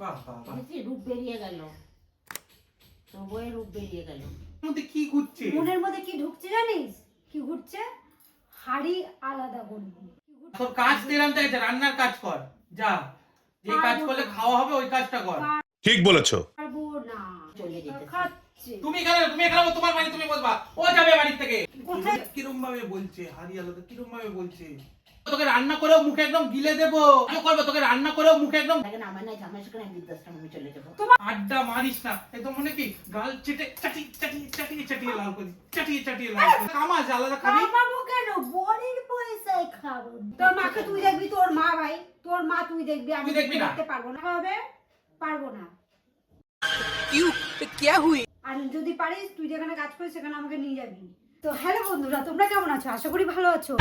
বাহ বাহ বাহ, রূপ বেরিয়ে গেল, তোর বইয়ের রূপ বেরিয়ে গেল। মধ্যে কি ঘুরছে? মনের মধ্যে কি ঢুকছে জানিস? কি ঘুরছে? হাড়ি আলাদা করবি। তোর কাজ দিলাম তাই রান্নার কাজ কর, যা। যে কাজ করলে খাওয়া হবে ওই কাজটা কর। ঠিক বলেছো। পারবো না, চলে যেতে খাচ্ছে। তুমি এখানে তোমার বাড়ি তুমি বসবা, ও যাবে বাড়ি থেকে। কোথায়? কিরম ভাবে বলছে হারি আলাদা, কিরম ভাবে বলছে? তোকে রান্না করেও মুখে একদম গিলে দেবো। কি করবে? তোকে রান্না করেও মুখে একদম দেখেন আমার নাই জামাই সেখানে বৃদ্ধাশ্রমে আমি চলে যাবো। আড্ডা মারিস না। একদম মনে কি গাল চেটে চাটিয়ে লাল করি, চাটিয়ে লাল করি। কামাজ আলাদা খাবি? খাবো কেন? বড়ির পয়সায় খাবো। তোর মাকে তুই দেখবি, তোর মা ভাই, তোর মা তুই দেখবি, আমি তুই দেখবি না? দেখতে পারবো না। হবে? পারবো না। क्यों क्या हुई? আর যদি পারিস তুই যেখানে কাজ করিস সেখানে আমাকে নিয়ে যাবি। তো হ্যালো বন্ধুরা, তোমরা কেমন আছো? আশা করি ভালো আছো।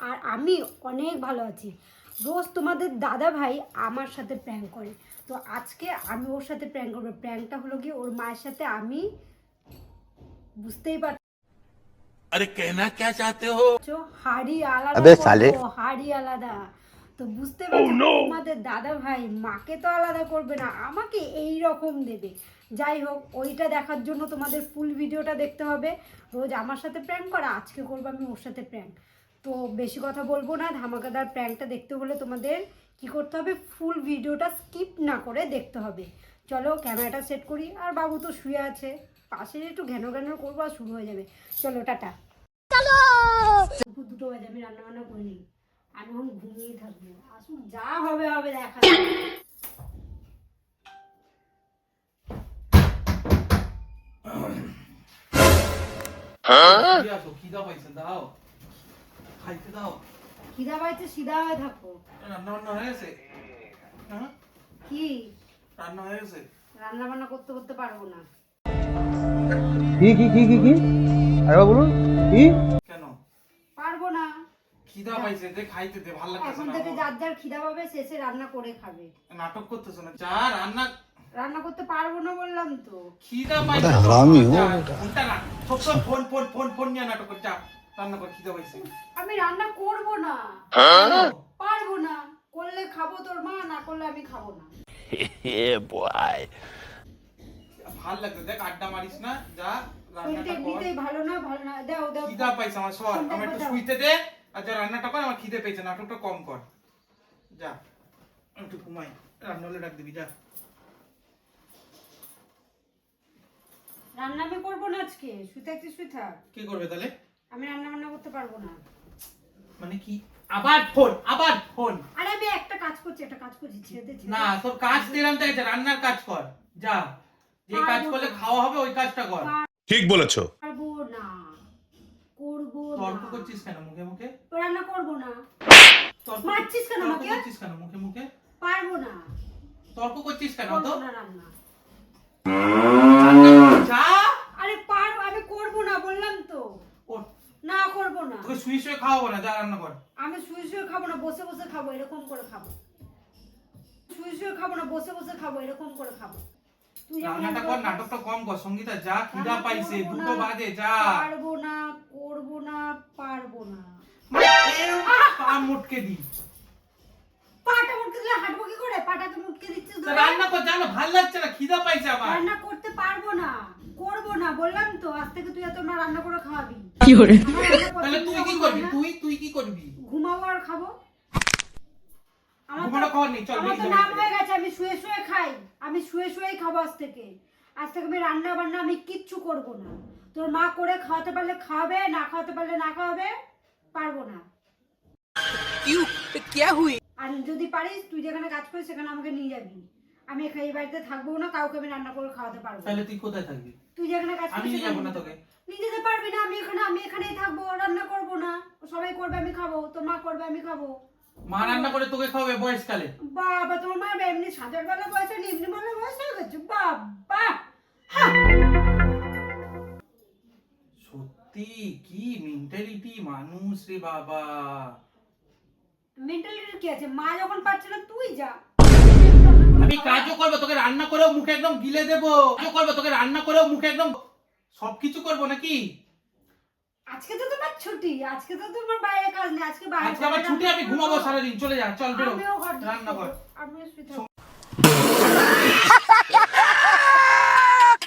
আর আমি অনেক ভালো আছি। রোজ তোমাদের দাদা ভাই আমার সাথে প্র্যাঙ্ক করে, তো আজকে আমি ওর সাথে প্র্যাঙ্ক করবো। প্র্যাঙ্কটা হলো কি, ওর মায়ের সাথে আমি, বুঝতেই পারছো अरे कहना क्या चाहते हो? হাড়ি আলাদা আবে সালে। করবো, হাড়ি আলাদা। তো বুঝতে পারছো তোমাদের দাদা ভাই মাকে তো আলাদা করবে না, আমাকে এই রকম দেবে। যাই হোক, ওইটা দেখার জন্য তোমাদের ফুল ভিডিওটা দেখতে হবে। রোজ আমার সাথে প্র্যাঙ্ক করা, আজকে করবো আমি ওর সাথে প্র্যাঙ্ক। তো বেশি কথা বলবো না, ধামাকাদার প্র্যাঙ্কটা দেখতে হলে তোমাদের কি করতে হবে, ফুল ভিডিওটা স্কিপ না করে দেখতে হবে। চলো ক্যামেরাটা সেট করি, আর বাবু তো শুয়ে আছে পাশে, একটু ঘ্যানো ঘ্যানো করবো আর শুরু হয়ে যাবে। চলো টাটা। দুপুর 2টো বাজে, আমি রান্না বান্না করিনি, আমি এখন ঘুমিয়েই থাকবো। আসুন, যা হবে হবে, দেখা যাবে। খিদা পাইছে, দাও খাইতে দাও। খিদা পাইছে, সিধা হয়ে থাকো। রান্না বান্না হয়ে গেছে? হ্যাঁ, কি রান্না হয়ে গেছে? রান্না বান্না করতে করতে পারবো না। কি আরে বলুন কি? কেন? পারবো না। খিদা পাইছে, দে খাইতে দে, ভালো লাগতেছে এখন না। থেকে যার যার খিদা পাবে শেষে রান্না করে খাবে। নাটক করতেছ না, যা রান্না। রান্না করতে পারবো না বললাম তো। খিদা পাইছে, হারামি ও যা, বেটা। ফোনটা না, সব ফোন নিয়ে নাটক কর, যা রান্না কর, খিদা পাইছে। আমি রান্না করবো না, পারবো না। করলে খাবো তোর মা, না করলে আমি খাবো না। ভাল লাগছে, দেখ আড্ডা মারিস না, যা রান্নাটা শরীরটা কর। এমনিতেই ভালো না, ভালো না। দাও দাও। খিদা পাইছে আমার, সর আমার একটু শুইতে দে। আর যা রান্নাটা কর, আমার খিদে পেয়েছে, নাটকটা কম কর, যা একটু ঘুমাই। রান্না হলে ডাক দিবি, যা। রান্না আমি করবো না আজকে, শুয়ে থাকতে শুয়ে থাক। কি করবে তাহলে? আমি রান্না বান্না করতে পারবো না। মানে কি? আবার ফোন। আরে আমি একটা কাজ করছি, ছেড়ে দে, ছেড়ে দে। না, তোর কাজ দিলাম তাই রান্নার কাজ কর, যা। যে কাজ করলে খাওয়া হবে ওই কাজটা কর। ঠিক বলেছো। পারবো না, করবো না। তর্ক করছিস কেন মুখে মুখে? রান্না করবো না। তর্ক মারছিস কেন তর্ক আমাকে? করছিস কেন মুখে মুখে? পারবো না, তর্ক করছিস কেন তো? করবো না রান্না। যা। আরে পারবো, আমি করবো না বললাম তো। ওঠ। না করবো না। তোকে শুয়ে খাওয়াবো না, যা রান্না কর। আমি শুয়ে শুয়ে খাবো না, বসে বসে খাবো, এরকম করে খাবো। শুয়ে শুয়ে খাবো না, বসে বসে খাবো, এরকম করে খাবো। তুই যেমন রান্নাটা কর, নাটকটা কম কর। সঙ্গীতা যা, খিদা রান্না পাইছে, করবো 2টো না, বাজে, যা। পারবো না, করবো না, পারবো না। পা মুটকে দি। পাটা মুটকে দিলে হাঁটবো কি করে? পাটা তো মুটকে দিচ্ছিস তো ধরে। রান্না কর, জানো ভাল লাগছে না, খিদা পাইছে আমার। রান্না করতে পারবো না, করবো না বললাম তো। আজ থেকে তুই এত না রান্না করে খাওয়াবি। কি করে? তাহলে তুই কি করবি? তুই কি করবি? ঘুমাবো আর খাবো। ঘুমানো খাওয়ার নেই, চল আমার বেরিয়ে তো যা নাম বাড়ি হয়ে থেকে। গেছে, আমি শুয়ে শুয়ে খাই। আমি শুয়ে শুয়েই খাবো আজ থেকে। আজ থেকে আমি রান্না বান্না আমি কিচ্ছু করবো না। তোর মা করে খাওয়াতে পারলে খাওয়াবে, না খাওয়াতে পারলে না খাওয়াবে। পারবো না। क्यों क्या हुई? আর যদি পারিস তুই যেখানে কাজ করিস সেখানে আমাকে নিয়ে যাবি। আমি এখানে এই বাড়িতে থাকবো না, কাউকে আমি রান্না করে খাওয়াতে পারবো না। তাহলে তুই কোথায় থাকবি? তুই যেখানে কাজ আমি করিস নিয়ে সেখানে যাবো না তোকে। নিয়ে যেতে পারবি না। আমি এখানেই থাকবো, রান্না করবো না। সবাই করবে আমি খাবো, তোর মা করবে আমি খাবো। মা রান্না করে তোকে খাওয়াবে বয়সকালে? বাবা, তোমার মা এমনি সাঁতার বেলা বয়স হয়নি, এমনি বেলা বয়স হয়ে গেছে। বাবা, সত্যি কি মেন্টালিটি মানুষ রে বাবা। মেন্টালিটি কি আছে? মা যখন পারছে না তুই যা। আমি কাজও করবো, তোকে রান্না করেও মুখে একদম গিলে দেবো। কাজও করবো, তোকে রান্না করেও মুখে একদম সবকিছু করবো নাকি? আজকে তো তোমার ছুটি, আজকে তো তোমার বাইরে কাজ নেই, আজকে বাইরে আজকে আমার ছুটি, আমি ঘুমাবো সারাদিন, চলে যা, চল বেরো আমিও ঘর রান্না কর। আমিও শুতে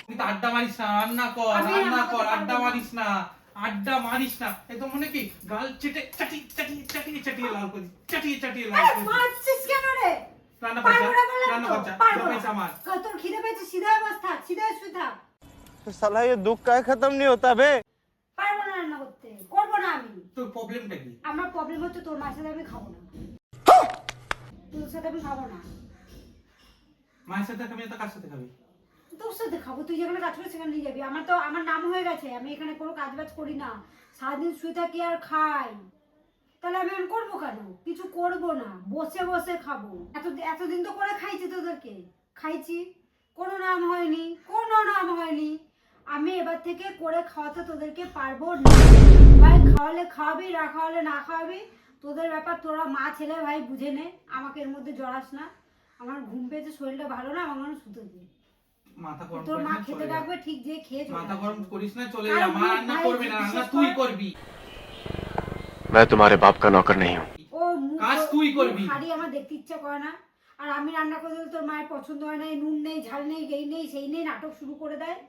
তুই তো আড্ডা মারিস না, রান্না কর, আমি রান্না রান্না কর, করতে আড্ডা পারবো না। মারিস না, আড্ডা মারিস না। এ তো মনে কি গাল চেটে চাটিয়ে চাটিয়ে চাটিয়ে চাটিয়ে লাল করি, চাটিয়ে চাটিয়ে লাল আরে করি। মারছিস কেন রে? রান্না কর, পারবো না বললাম রান্না তো, কর, যা, পারবো যা না। পেয়েছে আমার। তোর খিদে পেয়েছে, সিধা হয়ে বস থাক, সিধা হয়ে শুয়ে থাক। साला ये दुख का खत्म नहीं होता बे। পারবো না রান্না করতে, করবো না আমি। তোর প্রবলেমটা কি? আমার প্রবলেম হচ্ছে তোর মায়ের সাথে আমি খাবো না, তোর সাথে আমি খাবো না। মায়ের সাথে খাবি না তো কার সাথে খাবি? তোর সাথে খাবো, তুই যেখানে কাজ করিস সেখানে নিয়ে যাবি। আমার তো আমার নাম হয়ে গেছে, আমি এখানে কোনো কাজ বাজ করি না, সারাদিন শুয়ে থাকি আর খাই। তাহলে আমি এখন করবো কেন? কিছু করবো না, বসে বসে খাবো। এতদিন তো করে খাইছি তোদেরকে, খাইছি, কোনো নাম হয়নি, কোনো নাম হয়নি। আমি এবার থেকে করে খাওয়াতে তোদেরকে পারবো না। ভাই খাওয়ালে খাওয়াবি, না খাওয়ালে না খাওয়াবি, তোদের ব্যাপার। তোরা মা ছেলে ভাই বুঝে নে, আমাকে এর মধ্যে জড়াস না। আমার ঘুম পেয়েছে, শরীরটা ভালো না, আমার মনে শুতে দে। মাথা গরম তোর করিস মা না, খেতে চলে যা। ডাকবে, ঠিক যে খেয়ে চলে মাথা আসবি। গরম করিস না, চলে আর যা। মা ভাই, রান্না করবে না, রান্না বিশেষ তুই করে- করবি। मैं तुम्हारे बाप का नौकर नहीं हूँ। ও মুখ কাজ তুই করবি। হাড়ি আমার দেখতে ইচ্ছা করে না। আর আমি রান্না করে দিলে তোর মায়ের পছন্দ হয় না, এই নুন নেই, ঝাল নেই, এই নেই, সেই নেই, নাটক শুরু করে দেয়।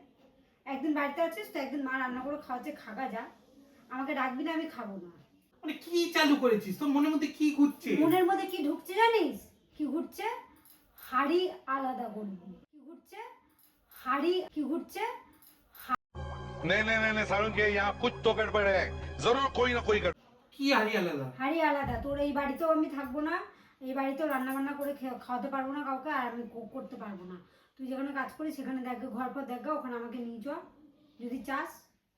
একদিন বাড়িতে আছিস তো, একদিন মা রান্না করে খাওয়াচ্ছে, খাগা যা। আমাকে ডাকবি না, আমি খাবো না। মানে কি চালু করেছিস? তোর মনের মধ্যে কি ঘুরছে? মনের মধ্যে কি ঢুকছে জানিস? কি ঘুরছে? হাড়ি আলাদা করবি। কি ঘুরছে? হাড়ি কি ঘুরছে? नहीं नहीं नहीं सारुण के यहाँ कुछ तो गड़बड़ है, जरूर कोई ना कोई गड़बड़। কি হারি আলাদা? হাড়ি আলাদা। তোর এই বাড়িতেও আমি থাকবো না, এই বাড়িতেও রান্না বান্না করে খাওয়াতে পারবো না কাউকে, আর আমি করতে পারবো না। তুই যেখানে কাজ করিস সেখানে দেখ, ঘর পর দেখ, ওখানে আমাকে নিয়ে চ যদি চাস।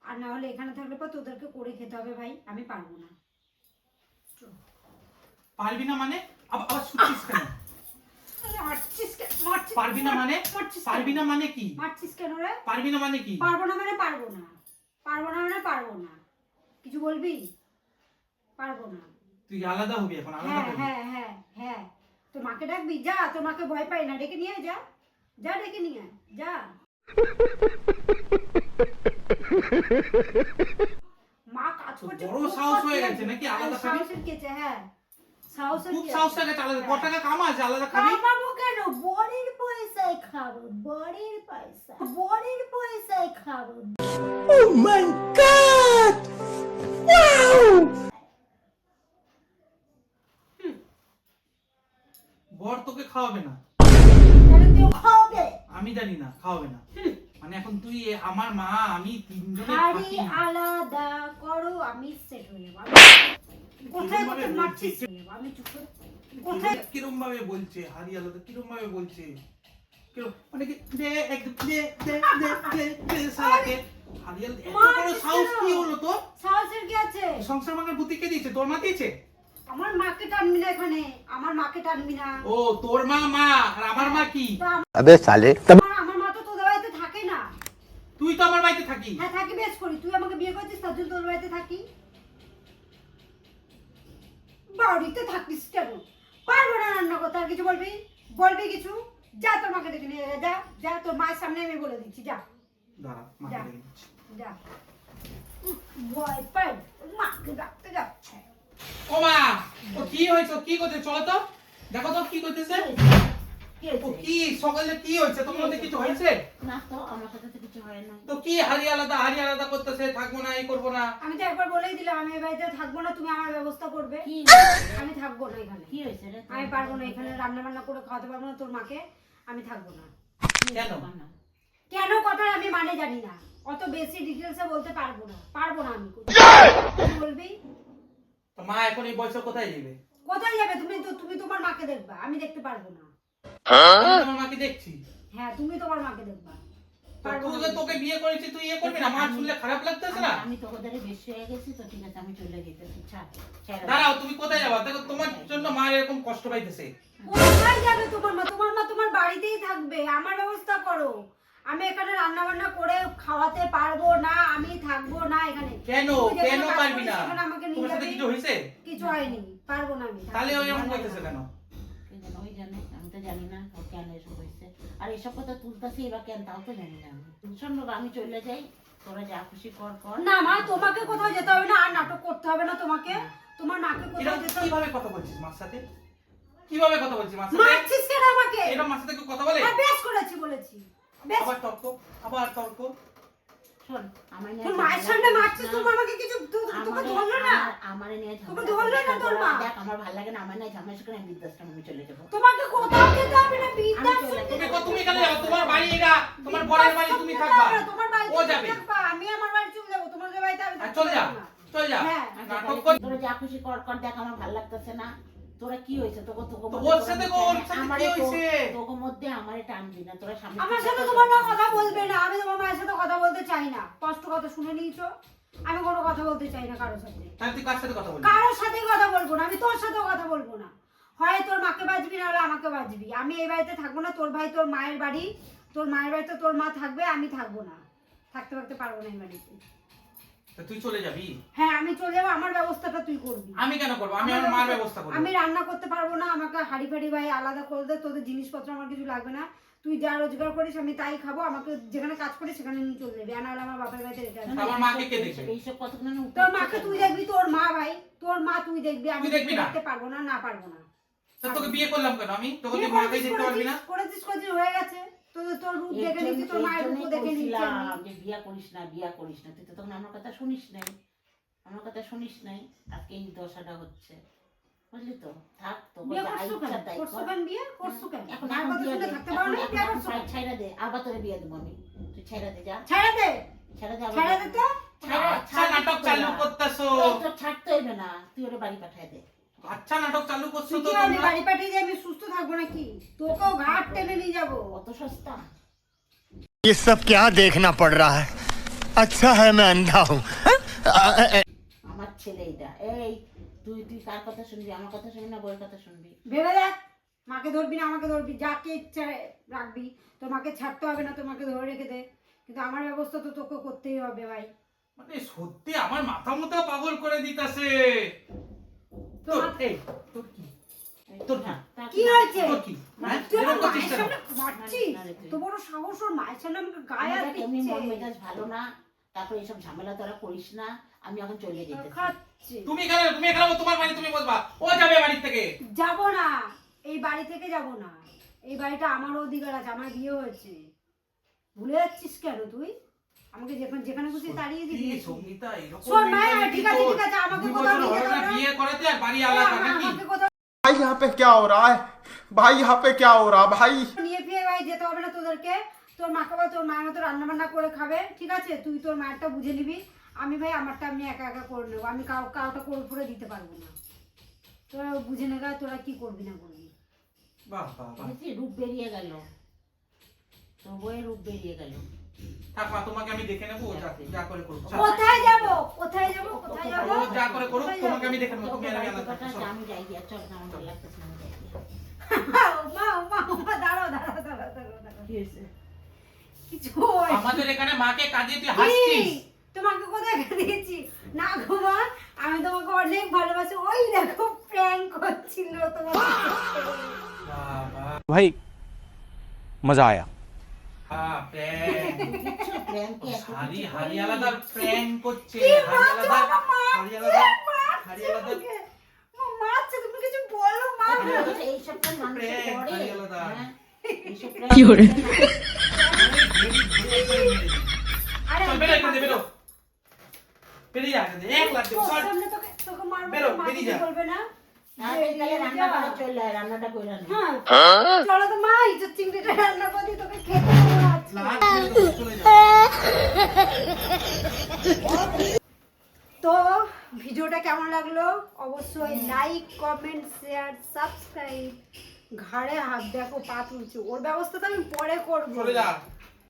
আর না হলে এখানে থাকলে পর তোদেরকে করে খেতে হবে ভাই, আমি পারবো না। পারবি না মানে? আবার ছুটছিস কেন? মারছিস কেন? মারছিস পারবি না মানে? মারছিস কেন? পারবি না মানে কি? মারছিস কেন রে? পারবি না মানে কি? পারবো না মানে পারবো না, পারবো না মানে পারবো না। কিছু বলবি? পারবো না। তুই আলাদা হবি এখন, আলাদা হ্যাঁ হবি। হ্যাঁ হ্যাঁ হ্যাঁ, তোর মাকে ডাকবি, যা। তোর মাকে ভয় পাই না, ডেকে নিয়ে আয়, যা যা, ডেকে নিয়ে আয়, যা। মা কাজ করছে, বড় খুব সাহস কষ্ট হয়ে লাগছে। গেছে নাকি আলাদা হ্যাঁ, খাবি? সাহসের কেছে, হ্যাঁ সাহসের খুব কেছে। সাহস থাকে আলাদা। ক টাকা কামাস আলাদা খাবি? কামাবো কেন? বড়ির পয়সায় খাবো, বড়ির পয়সা, বড়ির পয়সায় খাবো। বর তোকে খাওয়াবে না? তাহলে তুই খাওয়াবে? আমি জানি না, খাওয়াবে না। মানে এখন তুই আমার মা, আমি তিনজনে হাড়ি থাকি। আলাদা করো, আমি সেট হয়ে যাবো। কোথায় কোথায় মারছিস? আমি চুপ করে কোথায়? কিরম ভাবে বলছে হারি আলাদা? কিরম ভাবে বলছে? মানে কি দে একদম দে দে দে দে দে সালাকে হারি আলাদা। এত বড় সাহস কি হলো তোর? সাহসের কি আছে? সংসার ভাঙার বুদ্ধি কে দিয়েছে? তোর মা দিয়েছে? আমার মাকে টানবি না এখানে, আমার মাকে টানবি না। ও তোর মা মা, আর আমার মা কি? তো अबे साले আমার মা তো তোদের বাড়িতে থাকে না। তুই তো আমার বাড়িতে থাকি। হ্যাঁ থাকি, বেশ করি। তুই আমাকে বিয়ে করছিস, তার জন্য তোর বাড়িতে থাকি। বাড়িতে থাকিস কেন? পারবো না রান্না করতে। আর কিছু বলবি? বলবি কিছু? যা তোর মাকে ডেকে নিয়ে যা, যা। তোর মায়ের সামনে আমি বলে দিচ্ছি, যা দাঁড়া, মাকে যা। ডেকে দিচ্ছি। যা। ভয় পাই, মাকে ডাকতে যাচ্ছে। ও মা, ও কি হয়েছে? ও কি করতে? চলো তো, দেখো তো কি করতেছে। কি ও হয়েছে? কি সকালে কি হয়েছে? তোমার মধ্যে কিছু হয়েছে? না তো, আমার সাথে তো কিছু হয় না। তো কি হারি আলাদা করতেছে? থাকবো না, এই করবো না। আমি তো একবার বলেই দিলাম আমি এই বাড়িতে থাকবো না, তুমি আমার ব্যবস্থা করবে। কি আমি থাকবো না এখানে, কি হয়েছে রে? আমি পারবো না এখানে রান্না বান্না করে খাওয়াতে পারবো না তোর মাকে। আমি থাকবো না। কেন? কেন কথা আমি মানে জানি না, অত বেশি ডিটেলসে বলতে পারবো না, পারবো না আমি। তুই বলবি? তো মা এখন এই বয়সে কোথায় যাবে? কোথায় যাবে? তুমি তোমার মাকে দেখবা, আমি দেখতে পারবো না। আমি তোমার মাকে দেখছি। হ্যাঁ তুমি তোমার মাকে দেখবা, পারবো না। তোকে বিয়ে করেছি, তুই ইয়ে করবি না? মা শুনলে খারাপ লাগতেছে না? আমি তোদের বেশি হয়ে গেছি তো, ঠিক আছে আমি চলে যেতেছি। ছাড়। দাঁড়াও, তুমি কোথায় যাবা? দেখো তোমার জন্য মা এরকম কষ্ট পাইতেছে। কোথায় যাবে তোমার মা? তোমার মা তোমার বাড়িতেই থাকবে, আমার ব্যবস্থা করো। আমি এখানে রান্না বান্না করে খাওয়াতে পারবো না, আমি থাকবো না এখানে। কেন? তুই যেখানে কেন কাজ পারবি করিস না? সেখানে আমাকে নিয়ে তোমার সাথে যাবি। কিছু হয়েছে? কিছু হয়নি, পারবো না আমি। তাহলে ওই এরকম করতেছে কেন? ওই জানে, আমি তো জানি না ও কেন এসব হয়েছে। আর এসব কথা তুলতেছি এবার কেন, তাও তো জানি না আমি। শোন বাবা, আমি চলে যাই, তোরা যা খুশি কর কর। না মা, তোমাকে কোথাও যেতে হবে না, আর নাটক করতে হবে না তোমাকে। তোমার মাকে কোথাও এরকম যেতে হবে। কিভাবে কথা বলছিস মার সাথে? কিভাবে কথা বলছিস মার সাথে? মারছিস কেন আমাকে? এরকম মার সাথে কেউ কথা বলে? হ্যাঁ, বেশ করেছি বলেছি। বেশ। আবার তর্ক। শোন, আমার নিয়ে তোর মায়ের সামনে মারছিস, তোর আমাকে কিছু তোকে ধরলো না? আমারে নিয়ে তোকে ধরলো না তোর মা? দেখ আমার ভালো লাগে না, আমার নিয়ে ঝামেলা করে আমি বৃদ্ধাশ্রম আমি চলে যাবো। তোমাকে কোথাও যেতে হবে না, বৃদ্ধাশ্রম তুমি কেন যাবে? তোমার বাড়ি এটা, তোমার বরের বাড়ি, তুমি থাকবা। তোমার বাড়িতে ও যাবে। থাকবা, আমি আমার বাড়ি চলে যাবো, তোমাদের বাড়িতে আমি থাকতে চলে যা, পারবো না। চল যা। হ্যাঁ। নাটক কর। তোরা যা খুশি কর কর, দেখ আমার ভালো লাগতেছে না। তোরা কি হয়েছে তোকে তো ওর সাথে কি হয়েছে? তোকে মধ্যে আমারে টানবি না, তোরা সামনে আমার সাথে তোমার মা কথা বলবে না, আমি তোমার মায়ের সাথে কথা বলতে চাই না। কষ্ট কথা শুনে নিয়েছো, আমি কোনো কথা বলতে চাই না কারোর সাথে। তাহলে তুই কার সাথে কথা বলবি? কারোর সাথে কথা বলবো না, আমি তোর সাথেও কথা বলবো না। হয় তোর মাকে বাজবি, না হলে আমাকে বাজবি। আমি এই বাড়িতে থাকবো না। তোর ভাই তোর মায়ের বাড়ি, তোর মায়ের বাড়িতে তোর মা থাকবে, আমি থাকবো না। থাকতে পারবো না এই বাড়িতে। তো তুই চলে যাবি? হ্যাঁ, আমি চলে যাবো, আমার ব্যবস্থাটা তুই করবি। আমি কেন করবো? আমি আমার মার ব্যবস্থা করবো। আমি রান্না করতে পারবো না, আমাকে হাড়ি ফাড়ি ভাই আলাদা করে দে। তোদের জিনিসপত্র আমার কিছু লাগবে না, তুই যা রোজগার করিস আমি তাই খাবো। আমাকে যেখানে কাজ করিস সেখানে নিয়ে চলে যাবি, আর নাহলে আমার বাপের বাড়িতে রেখে আসবি। আমার মাকে কে দেখবে? এইসব কতক্ষণ তোর মাকে তুই দেখবি, তোর মা ভাই, তোর মা তুই দেখবি। আমি তুই দেখবি না? দেখতে পারবো না, না পারবো না। তা তোকে বিয়ে করলাম কেন আমি? তোকে তুই বিয়ে মাকে করেছিস, দেখতে পারবি না? করেছিস হয়ে গেছে। তোর রূপ দেখে নিচ্ছি, তোর মায়ের রূপ দেখে নিচ্ছি আমি। যে বিয়া করিস না তুই তো তখন আমার কথা শুনিস নাই, আজকে এই দশাটা হচ্ছে, বুঝলি তো? থাক তো বিয়ে করছো কেন? করছো কেন বিয়ে? করছো কেন? এখন মার কথা বিয়ে শুনে দে, থাকতে পারো না, বিয়ে করছো কেন? ছাইড়া দে, আবার তোরে বিয়ে দেবো আমি, তুই ছাইড়া দে, যা ছেড়ে দে, ছাইড়া দে, ছেড়ে দে তো। আচ্ছা নাটক চালু করতেছো। তোর ছাড়তে হইবে না, তুই ওরে বাড়ি পাঠায় দে। আচ্ছা নাটক চালু করছো তুই তো কি আমি তোমরা। বাড়ি পাঠিয়ে দিয়ে আমি সুস্থ থাকবো নাকি? তোকেও ঘাট টেনে নিয়ে যাবো। অত সস্তা? ये सब क्या देखना पड़ रहा है? अच्छा है मैं अंधा हूँ। আমার ছেলে এটা। এই তুই কার কথা শুনবি? আমার কথা শুনবি না বউয়ের কথা শুনবি? ভেবে দেখ, মাকে ধরবি না আমাকে ধরবি, যাকে ইচ্ছা রাখবি। তোর মাকে ছাড়তে হবে না, তোমাকে ধরে রেখে দে, কিন্তু আমার ব্যবস্থা তো তোকে করতেই হবে ভাই। মানে সত্যি আমার মাথা মতো পাগল করে দিতাছে। তোর এই, তোর কি? তোর কি? কি হয়েছে? তোর কি? হ্যাঁ? তুই আমার এরকম করছিস মায়ের কেন? সামনে মারছিস? তো বড় সাহস ওর মায়ের সামনে আমাকে গায়ে হাত এমনি দিচ্ছে। মন মেজাজ ভালো না, তারপর এইসব ঝামেলা তোরা করিস না, আমি এখন চলে যেতেছি। খাচ্ছে। তুমি এখানে তোমার বাড়ি তুমি বসবা, ও যাবে বাড়ি থেকে। যাবো না, এই বাড়ি থেকে যাবো না। এই বাড়িটা আমারও অধিকার আছে, আমার বিয়ে হয়েছে। ভুলে যাচ্ছিস কেন তুই? আমাকে যেখানে খুশি তাড়িয়ে দিবি। কি সঙ্গীতা এরকম শোন ভাই, mentality ঠিক আছে তোর? ঠিক আছে, আমাকে 2 কোথাও বছর নিয়ে হলো যেতে না হবে না। বিয়ে করাতে আর বাড়ি আলাদা নাকি? আমাকে কোথাও भाई यहाँ पे क्या हो रहा है? भाई यहाँ पे क्या हो रहा भाई? নিয়ে ফিরে ভাই যেতে হবে না তোদেরকে। তোর মাকে বল তোর মায়ের মতো রান্না বান্না করে খাবে, ঠিক আছে? তুই তোর মায়েরটা বুঝে নিবি, আমি ভাই আমারটা আমি একা একা করে নেবো। আমি কাউটা করে দিতে পারবো না। তোরা বুঝে নেগা, তোরা কি করবি না করবি। বাহ বাহ বাহ। দেখছি রূপ বেরিয়ে গেল, তোর বইয়ের রূপ বেরিয়ে গেল। থাক মা, তোমাকে আমি দেখে নেবো, যা করে করুক। চল। কোথায় যাবো? কোথায় যাবো? কোথায় যাবো? ও যা করে করুক, কোথায় তোমাকে যাবো? আমি দেখে নেবো। তুমি আর আমি আলাদা কথা থাকবো। আছে, চল। আমি যাই গিয়া, চল না, আমার ভালো লাগতেছে না, আমি যাই গিয়া। মা, দাঁড়াও। কি হয়েছে? কিছু আমাদের এখানে মাকে কাঁদিয়ে তুই কি? হাসছিস। তোমাকে কোথায় দিয়েছি? না গো মা, আমি তোমাকে অনেক ভালোবাসি। ওই দেখো প্র্যাঙ্ক করছিল তোমার সাথে। বাবা भाई मजा आया। হ্যাঁ প্র্যাঙ্ক। বুঝছো, প্রেমকে এত হারি কিছু হারি করি। আলাদা প্র্যাঙ্ক করছে। কি হারি মারছো আলাদা আমার হারি আলাদা মারছে? হারি আলাদা আমাকে। মা মারছে, তুমি কিছু বলো মা। এইসব তো মানুষ প্রেম, করে, হারি আলাদা। হ্যাঁ? এইসব কি করে? আরে চল বেরো এখান থেকে, বেরো। বেরিয়ে যা এখান থেকে, 1 লাখ দেবো, তোর চল। সামনে তোকে মারবো, বেরো, মা বেরিয়ে কিছু যা। বলবে না? হ্যাঁ, তুই তাহলে রান্না করা চলে আয়, রান্নাটা কইরা নে। হ্যাঁ, চলো তো মা, ইজ্জত চিংড়িটা রান্না করে দিই, তোকে খেতে দেবো আজকে। না, চলে যা। তো ভিডিওটা কেমন লাগলো অবশ্যই লাইক, কমেন্ট, শেয়ার, সাবস্ক্রাইব। ঘাড়ে হাত দেখো, পা তুলছে। ওর ব্যবস্থা তো আমি পরে করবো। চলে যা।